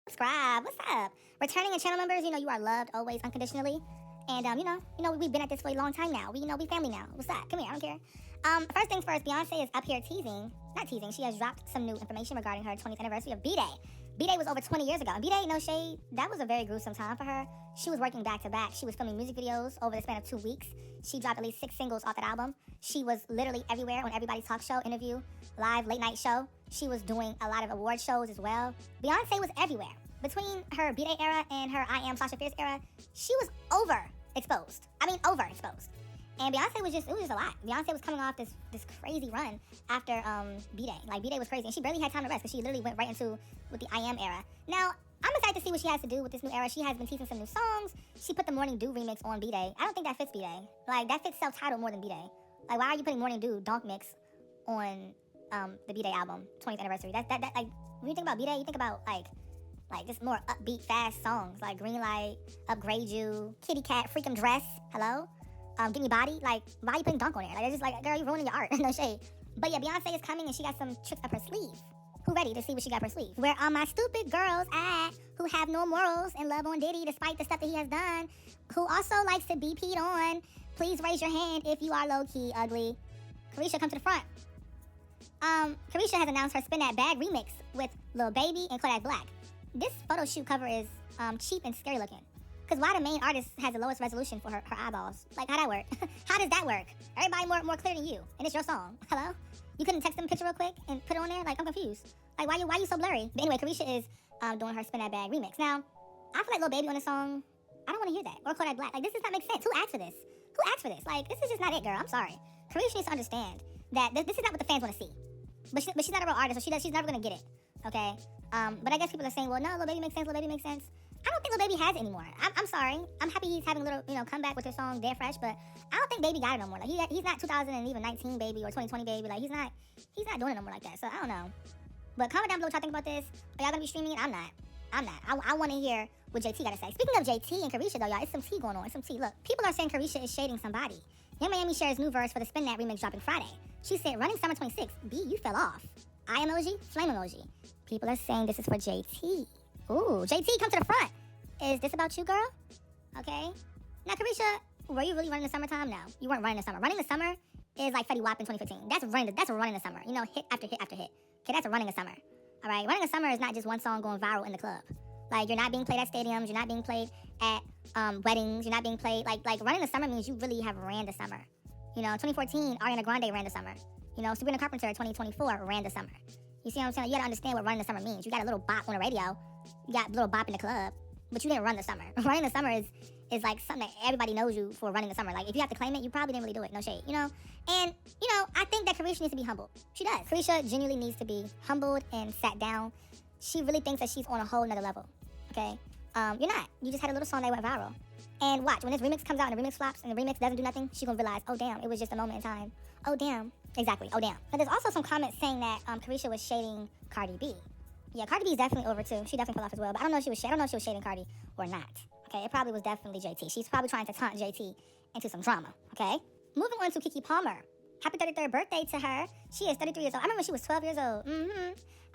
Subscribe. What's up? Returning and channel members, you are loved always unconditionally. And we've been at this for a long time now. We family now. What's up? Come here, I don't care. First things first, Beyonce is up here not teasing. She has dropped some new information regarding her 20th anniversary of B-Day. B-Day was over 20 years ago. And B-Day, no shade, that was a very gruesome time for her. She was working back to back. She was filming music videos over the span of 2 weeks. She dropped at least 6 singles off that album. She was literally everywhere on everybody's talk show, interview, live, late night show. She was doing a lot of award shows as well. Beyonce was everywhere. Between her B-Day era and her I Am Sasha Fierce era, she was overexposed. And Beyonce was just a lot. Beyonce was coming off this crazy run after B-Day. Like, B-Day was crazy. And she barely had time to rest because she literally went right into with the I Am era. Now, I'm excited to see what she has to do with this new era. She has been teasing some new songs. She put the Morning Dew remix on B-Day. I don't think that fits B-Day. Like, that fits self-titled more than B-Day. Like, why are you putting Morning Dew Donk Mix on the B-Day album, 20th anniversary? That like, when you think about B-Day, you think about, like just more upbeat, fast songs. Like, Green Light, Upgrade You, Kitty Cat, Freakum Dress, hello? Give Me Body. Like, why are you putting Donk on there? Like, it's just like, girl, you're ruining your art. No shade. But yeah, Beyonce is coming and she got some tricks up her sleeve. Who ready to see what she got up her sleeve? Where are my stupid girls at who have no morals and love on Diddy despite the stuff that he has done? Who also likes to be peed on? Please raise your hand if you are low-key ugly. Carisha, come to the front. Carisha has announced her Spin That Bag remix with Lil Baby and Kodak Black. This photo shoot cover is cheap and scary looking. Because why the main artist has the lowest resolution for her eyeballs? Like, how that work? How does that work? Everybody more clear than you, and it's your song. Hello? You couldn't text them a picture real quick and put it on there? Like, I'm confused. Like, why you so blurry? But anyway, Carisha is doing her Spin That Bag remix. Now, I feel like Lil Baby on the song, I don't want to hear that. Or Kodak Black. Like, this does not make sense. Who asked for this? Like, this is just not it, girl. I'm sorry. Carisha needs to understand that this is not what the fans want to see. But she's not a real artist, so she's never going to get it. Okay? But I guess people are saying, well, no, Lil Baby makes sense. I don't think Lil Baby has it anymore. I'm sorry. I'm happy he's having a little, comeback with his song Dead Fresh, but I don't think Baby got it no more. Like, he's not 2019 Baby or 2020 Baby. Like, he's not doing it no more like that. So I don't know. But comment down below what y'all think about this. Are y'all gonna be streaming it? I'm not. I want to hear what JT got to say. Speaking of JT and Carisha, though, y'all, it's some tea going on. It's some tea. Look, people are saying Carisha is shading somebody. Young Miami shares new verse for the Spin That remix dropping Friday. She said, "Running Summer 26, B, you fell off. Eye emoji, flame emoji." People are saying this is for JT. Ooh, JT, come to the front. Is this about you, girl? Okay. Now, Carisha, were you really running the summertime? No, you weren't running the summer. Running the summer is like Fetty Wap in 2015. That's running the summer. Hit after hit after hit. Okay, that's running the summer. All right, running the summer is not just one song going viral in the club. Like, you're not being played at stadiums. You're not being played at weddings. You're not being played, like running the summer means you really have ran the summer. 2014, Ariana Grande ran the summer. Sabrina Carpenter 2024 ran the summer. You see what I'm saying? You gotta understand what running the summer means. You got a little bop on the radio. You got a little bop in the club. But you didn't run the summer. Running the summer is like something that everybody knows you for running the summer. Like, if you have to claim it, you probably didn't really do it. No shade, And, I think that Carisha needs to be humbled. She does. Carisha genuinely needs to be humbled and sat down. She really thinks that she's on a whole nother level, okay? You're not. You just had a little song that went viral. And watch, when this remix comes out and the remix flops and the remix doesn't do nothing, she's gonna realize, oh, damn, it was just a moment in time. Oh, damn. Exactly. Oh, damn. But there's also some comments saying that Carisha was shading Cardi B. Yeah, Cardi B is definitely over too. She definitely fell off as well. But I don't know if she was shading Cardi or not. Okay, it probably was definitely JT. She's probably trying to taunt JT into some drama. Okay. Moving on to Keke Palmer. Happy 33rd birthday to her. She is 33 years old. I remember she was 12 years old.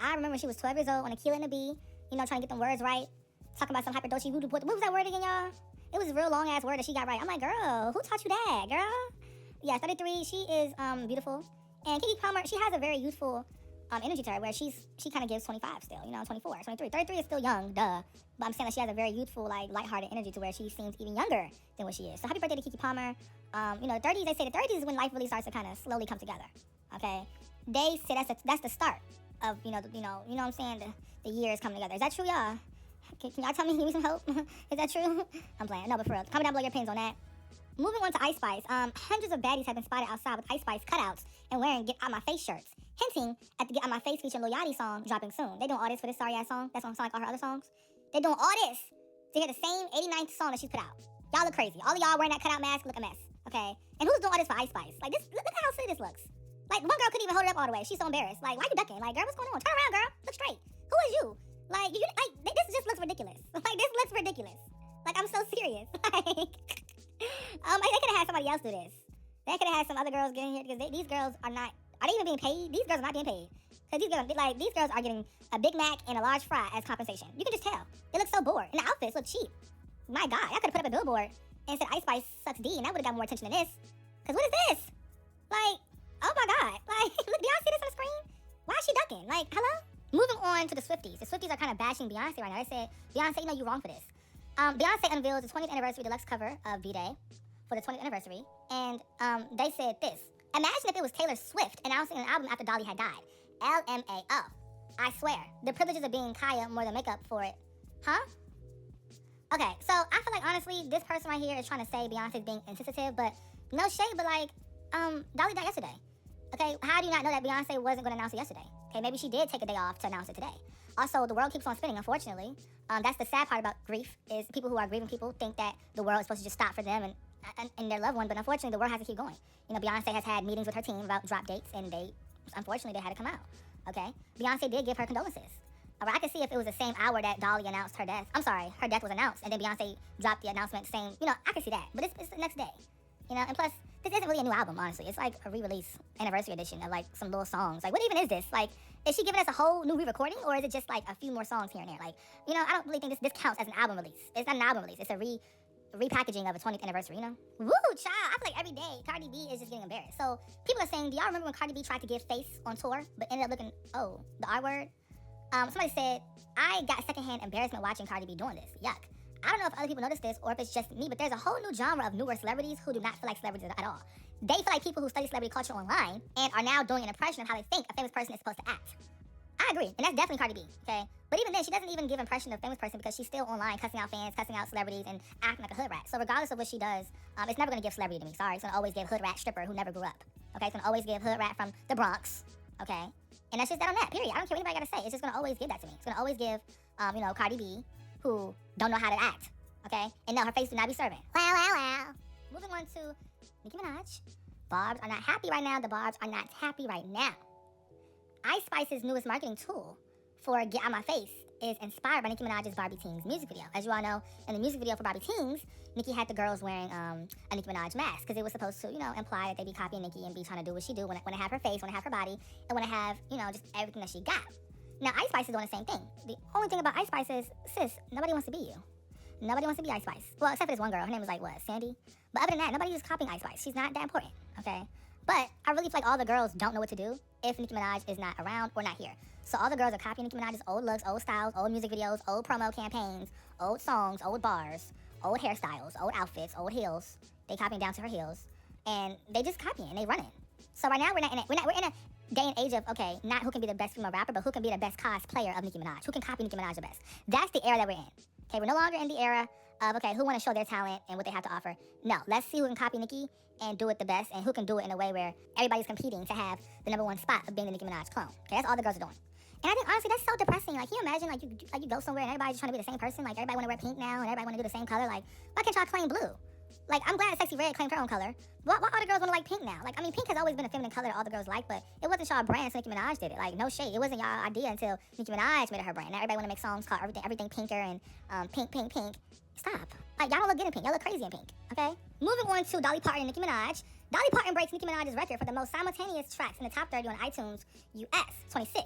I remember she was 12 years old on Aquila and the Bee. Trying to get them words right. Talking about some hyperdochi voodoo. What was that word again, y'all? It was a real long ass word that she got right. I'm like, girl, who taught you that, girl? Yeah, 33. She is beautiful. And Keke Palmer, she has a very youthful energy to her, where she kind of gives 25 still, 24, 23. 33 is still young, duh. But I'm saying that she has a very youthful, like, lighthearted energy to where she seems even younger than what she is. So happy birthday to Keke Palmer. 30s, they say the 30s is when life really starts to kind of slowly come together, okay? They say that's the start of, what I'm saying, the years coming together. Is that true, y'all? Can y'all tell me, give me some hope? Is that true? I'm playing. No, but for real. Comment down below your opinions on that. Moving on to Ice Spice. Hundreds of baddies have been spotted outside with Ice Spice cutouts and wearing Get Out My Face shirts, hinting at the Get Out My Face featuring Lil Yachty song dropping soon. They doing all this for this sorry-ass song. That's gonna sound like all her other songs. They doing all this to hear the same 89th song that she's put out. Y'all look crazy. All of y'all wearing that cutout mask look a mess, okay? And who's doing all this for Ice Spice? Like, this, look at how silly this looks. Like, one girl couldn't even hold it up all the way. She's so embarrassed. Like, why you ducking? Like, girl, what's going on? Turn around, girl. Look straight. Who is you? Like, this just looks ridiculous. Like, this looks ridiculous. Like, I'm so serious. Like, they could have had somebody else do this. They could have had some other girls get in here because these girls are not. Are they even being paid? These girls are not being paid. Because these girls are getting a Big Mac and a large fry as compensation. You can just tell. They look so bored. And the outfits look cheap. My God, I could have put up a billboard and said Ice Spice sucks D, and that would have got more attention than this. Because what is this? Like, oh my God. Like, look, do y'all see this on the screen? Why is she ducking? Like, hello? Moving on to the Swifties. The Swifties are kind of bashing Beyonce right now. They said, Beyonce, you know you're wrong for this. Beyonce unveiled the 20th anniversary deluxe cover of V-Day for the 20th anniversary. And they said this. Imagine if it was Taylor Swift announcing an album after Dolly had died. LMAO. I swear. The privileges of being Kaya more than makeup for it. Huh? Okay, so I feel like, honestly, this person right here is trying to say Beyonce's being insensitive, but no shade, but like, Dolly died yesterday. Okay, how do you not know that Beyonce wasn't going to announce it yesterday? Okay, maybe she did take a day off to announce it today. Also, the world keeps on spinning, unfortunately. That's the sad part about grief, is people who are grieving people think that the world is supposed to just stop for them and their loved one, but unfortunately, the world has to keep going. You know, Beyonce has had meetings with her team about drop dates, and unfortunately, they had to come out. Okay, Beyonce did give her condolences. I could see if it was the same hour that Dolly announced her death. I'm sorry, her death was announced, and then Beyonce dropped the announcement saying, you know, I could see that. But it's the next day, you know. And plus, this isn't really a new album, honestly. It's like a re-release anniversary edition of like some little songs. Like, what even is this? Like, is she giving us a whole new re-recording, or is it just like a few more songs here and there? Like, you know, I don't really think this counts as an album release. It's not an album release. It's a repackaging of a 20th anniversary, you know? Woo, child. I feel like every day Cardi B is just getting embarrassed. So people are saying, do y'all remember when Cardi B tried to give face on tour, but ended up looking, the R word? Somebody said, I got secondhand embarrassment watching Cardi B doing this. Yuck. I don't know if other people notice this or if it's just me, but there's a whole new genre of newer celebrities who do not feel like celebrities at all. They feel like people who study celebrity culture online and are now doing an impression of how they think a famous person is supposed to act. I agree, and that's definitely Cardi B, okay? But even then, she doesn't even give impression of a famous person because she's still online cussing out fans, cussing out celebrities, and acting like a hood rat. So regardless of what she does, it's never going to give celebrity to me. Sorry, it's going to always give hood rat stripper who never grew up. Okay, it's going to always give hood rat from the Bronx, okay? And that's just that on that, period. I don't care what anybody got to say. It's just going to always give that to me. It's going to always give, Cardi B, who don't know how to act, okay? And no, her face do not be serving. Wow. Moving on to Nicki Minaj. Barbs are not happy right now. The Barbs are not happy right now. Ice Spice's newest marketing tool for Get Out My Face is inspired by Nicki Minaj's Barbie Teens music video. As you all know, in the music video for Barbie Teens, Nicki had the girls wearing a Nicki Minaj mask because it was supposed to, imply that they be copying Nicki and be trying to do what she do when it have her face, when it have her body, and when it have, just everything that she got. Now, Ice Spice is doing the same thing. The only thing about Ice Spice is, sis, nobody wants to be you. Nobody wants to be Ice Spice. Well, except for this one girl. Her name was Sandy? But other than that, nobody is copying Ice Spice. She's not that important, okay? But I really feel like all the girls don't know what to do if Nicki Minaj is not around or not here. So all the girls are copying Nicki Minaj's old looks, old styles, old music videos, old promo campaigns, old songs, old bars, old hairstyles, old outfits, old heels. They copying down to her heels, and they just copying and they running. So right now we're in a day and age of, okay, not who can be the best female rapper, but who can be the best cosplayer of Nicki Minaj, who can copy Nicki Minaj the best. That's the era that we're in. Okay, we're no longer in the era of, okay, who want to show their talent and what they have to offer. No, let's see who can copy Nicki and do it the best, and who can do it in a way where everybody's competing to have the #1 spot of being the Nicki Minaj clone. Okay, that's all the girls are doing. And I think, honestly, that's so depressing. Like, can you imagine, you go somewhere and everybody's trying to be the same person? Like, everybody want to wear pink now, and everybody want to do the same color. Like, why can't y'all claim blue? Like, I'm glad Sexy Red claimed her own color. Why all the girls want to like pink now? Like, I mean, pink has always been a feminine color that all the girls like, but it wasn't y'all brand, so Nicki Minaj did it. Like, no shade. It wasn't y'all idea until Nicki Minaj made it her brand. Now everybody want to make songs called everything pinker and pink. Stop. Like, y'all don't look good in pink. Y'all look crazy in pink, okay? Moving on to Dolly Parton and Nicki Minaj. Dolly Parton breaks Nicki Minaj's record for the most simultaneous tracks in the top 30 on iTunes US, 26.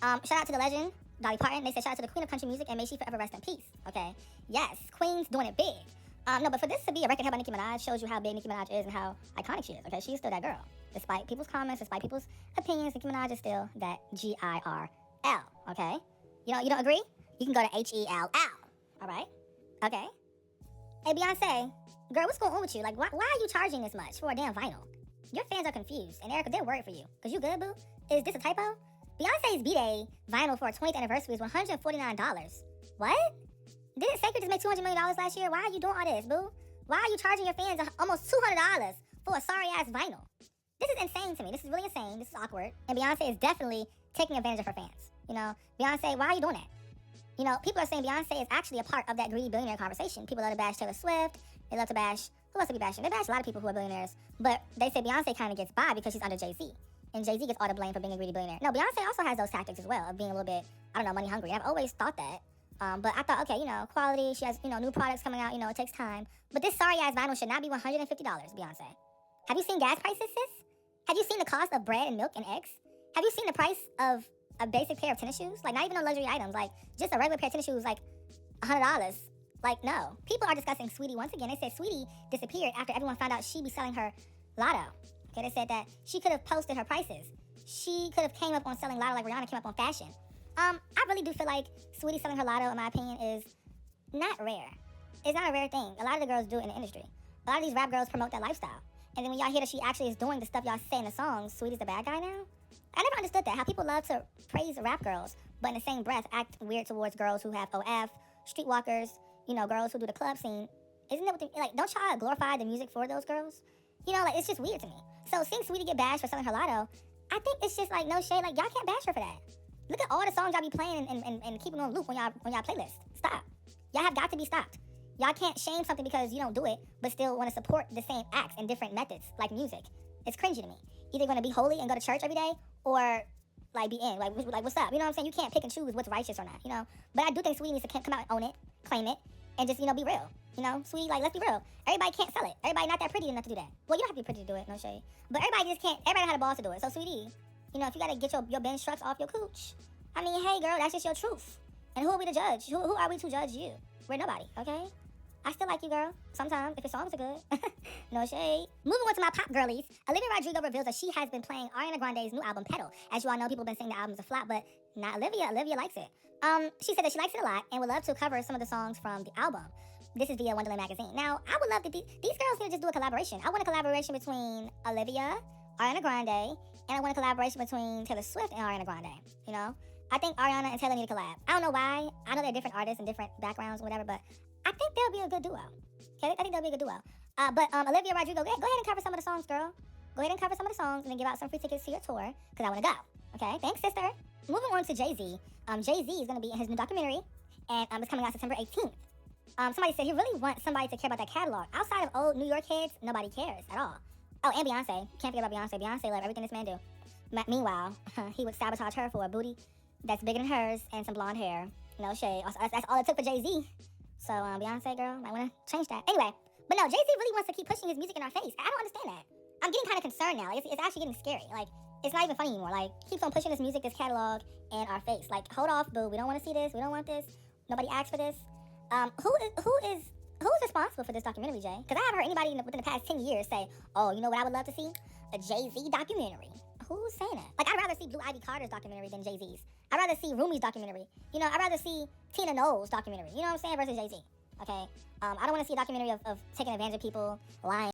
Shout out to the legend, Dolly Parton. They said shout out to the queen of country music and may she forever rest in peace, okay? Yes, queen's doing it big. No, but for this to be a record held by Nicki Minaj shows you how big Nicki Minaj is and how iconic she is, okay? She's still that girl. Despite people's comments, despite people's opinions, Nicki Minaj is still that GIRL, okay? You don't agree? You can go to HELL, all right? Okay? Hey, Beyonce, girl, what's going on with you? Like, why are you charging this much for a damn vinyl? Your fans are confused, and Erica, they're worried for you. Because you good, boo? Is this a typo? Beyonce's B-Day vinyl for her 20th anniversary was $149. What? Didn't Sacred just make $200 million last year? Why are you doing all this, boo? Why are you charging your fans almost $200 for a sorry-ass vinyl? This is insane to me. This is really insane. This is awkward. And Beyonce is definitely taking advantage of her fans. Beyonce, why are you doing that? People are saying Beyonce is actually a part of that greedy billionaire conversation. People love to bash Taylor Swift. They love to bash, who else to be bashing? They bash a lot of people who are billionaires. But they say Beyonce kind of gets by because she's under Jay-Z. And Jay-Z gets all the blame for being a greedy billionaire. No, Beyonce also has those tactics as well of being a little bit, money hungry. I've always thought that. But I thought, okay, quality. She has, new products coming out. It takes time. But this sorry-ass vinyl should not be $150, Beyonce. Have you seen gas prices, sis? Have you seen the cost of bread and milk and eggs? Have you seen the price of a basic pair of tennis shoes, like not even no luxury items, like just a regular pair of tennis shoes, like $100. Like, no. People are discussing Saweetie once again. They said Saweetie disappeared after everyone found out she be selling her lotto. Okay, they said that she could have posted her prices. She could have came up on selling lotto like Rihanna came up on fashion. I really do feel like Saweetie selling her lotto, in my opinion, is not rare. It's not a rare thing. A lot of the girls do it in the industry. A lot of these rap girls promote that lifestyle. And then when y'all hear that she actually is doing the stuff y'all say in the songs, Saweetie's the bad guy now? I never understood that, how people love to praise rap girls, but in the same breath act weird towards girls who have OF, streetwalkers, you know, girls who do the club scene. Isn't that what like, don't y'all glorify the music for those girls? You know, like, it's just weird to me. So seeing Saweetie get bashed for selling her lotto, I think it's just like, no shade, like, y'all can't bash her for that. Look at all the songs y'all be playing and keeping on loop on y'all playlist. Stop. Y'all have got to be stopped. Y'all can't shame something because you don't do it, but still want to support the same acts in different methods, like music. It's cringy to me. Either going to be holy and go to church every day, or like be in, like what's up? You know what I'm saying? You can't pick and choose what's righteous or not, you know? But I do think Saweetie needs to come out and own it, claim it, and just, you know, be real. You know, Saweetie, like, let's be real. Everybody can't sell it. Everybody not that pretty enough to do that. Well, you don't have to be pretty to do it, no shade. But everybody just can't, everybody don't have the balls to do it. So, Saweetie, you know, if you got to get your bench trucks off your cooch, I mean, hey, girl, that's just your truth. And who are we to judge? Who are we to judge you? We're nobody, okay? I still like you, girl. Sometimes, if your songs are good. No shade. Moving on to my pop girlies, Olivia Rodrigo reveals that she has been playing Ariana Grande's new album, Pedal. As you all know, people have been saying the album's a flop, but not Olivia. Olivia likes it. She said that she likes it a lot and would love to cover some of the songs from the album. This is via Wonderland Magazine. Now, I would love to, these girls need to just do a collaboration. I want a collaboration between Olivia, Ariana Grande, and I want a collaboration between Taylor Swift and Ariana Grande, you know? I think Ariana and Taylor need to collab. I don't know why. I know they're different artists and different backgrounds or whatever, but I think they'll be a good duo. Okay, I think they'll be a good duo. But Olivia Rodrigo, go ahead and cover some of the songs, girl. Go ahead and cover some of the songs and then give out some free tickets to your tour, because I want to go. Okay, thanks, sister. Moving on to Jay-Z. Jay-Z is going to be in his new documentary, and it's coming out September 18th. Somebody said he really wants somebody to care about that catalog. Outside of old New York heads, nobody cares at all. Oh, and Beyonce. Can't forget about Beyonce. Beyonce loved everything this man do. Meanwhile, he would sabotage her for a booty that's bigger than hers and some blonde hair. No shade. That's all it took for Jay-Z. So, Beyonce, girl, might want to change that. Anyway, but no, Jay-Z really wants to keep pushing his music in our face. I don't understand that. I'm getting kind of concerned now. It's actually getting scary. Like, it's not even funny anymore. Like, keeps on pushing his music, his catalog, in our face. Like, hold off, boo. We don't want to see this. We don't want this. Nobody asked for this. Who's responsible for this documentary, Jay? Because I haven't heard anybody within the past 10 years say, oh, you know what I would love to see? A Jay-Z documentary. Who's saying that? Like, I'd rather see Blue Ivy Carter's documentary than Jay-Z's. I'd rather see Rumi's documentary. You know, I'd rather see Tina Knowles' documentary. You know what I'm saying? Versus Jay-Z. Okay? I don't want to see a documentary of taking advantage of people, lying.